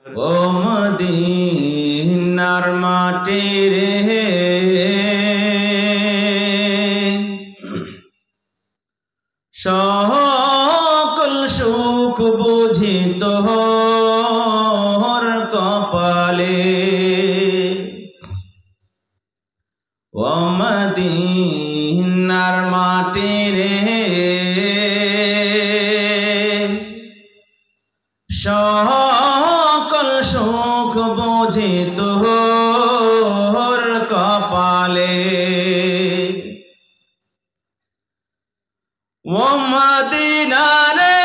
ও মদিনার মাটি রে সকল সুখ বুঝি তোর কপালে ও মদিনার মাটি রে সকল সুখ বুঝি তোর কপালে ও মদিনা রে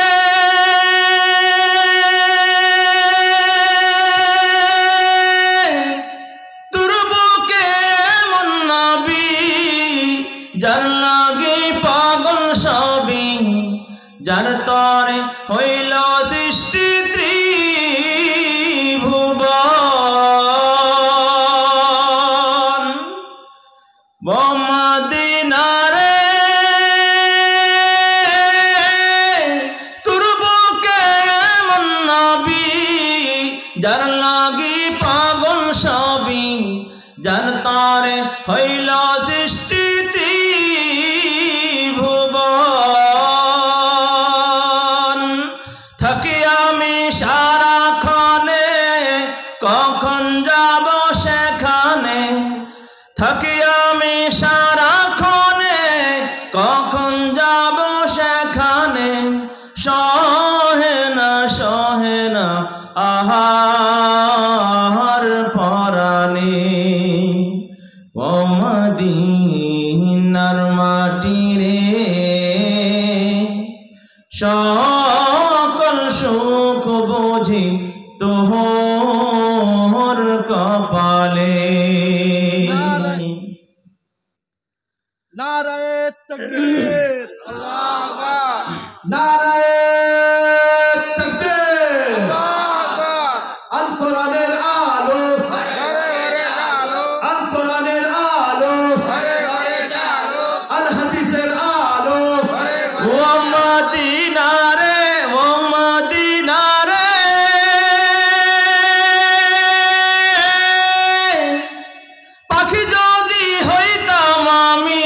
তোর বুকে মন নবী যার লাগি পাগল সবই যার তরে হইল সৃষ্টি ত্রিভুবন ও মদিনা রে তোর বুকে মন নবী যার লাগি পাগল সবই যার তরে হইল সৃষ্টি ত্রিভুবন থাকি আমি সারাক্ষণে কখন যাব সেখানে থাকি আমি সারাক্ষণে কখন যাব সেখানে সহে না আহার পরাণে ও মদিনার মাটি রে সকল সুখ বুঝি তোর কপালে নারায়ে তাকবীর আল্লাহু আকবার নারায়ে তাকবীর আল্লাহু আকবার আল কোরআনের আলো ঘরে ঘরে আলো আল কোরআনের আলো ঘরে ঘরে আলো আল হাদিসের আলো ঘরে ঘরে ও মদিনা রে ও মদিনা রে পাখি যদি হইতাম আমি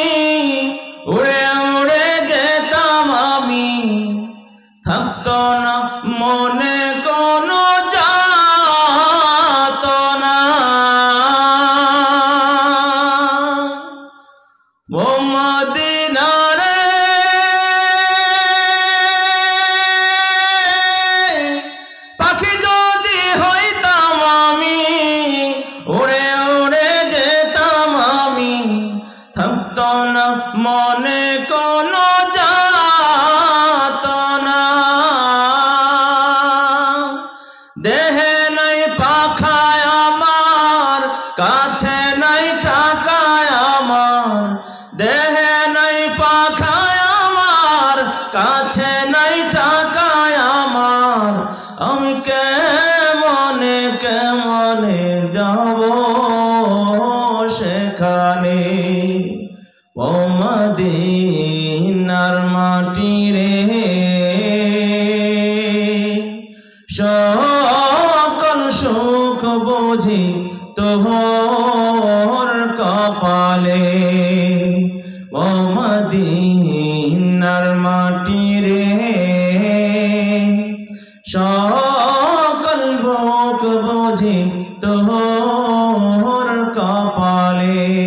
উড়ে উড়ে যেতাম আমি থাকতো না মনে কোনো যাতনা ও মদিনা রে পাখি যদি হইতাম আমি উড়ে উড়ে যেতাম আমি থাকতো না মনে কোনো যাতনা দেহে নাই পাখায় আমার কাছে নাই টাকায় আমার দেহে নাই পাখায় আমার কাছে নাই টাকায় আমার আমি কেমনে যাব সেখানে ও মদিনার মাটি রে সকল সুখ বুঝি তোর কপালে ও মদিনার মাটি রে সকল সুখ বুঝি তোর কপালে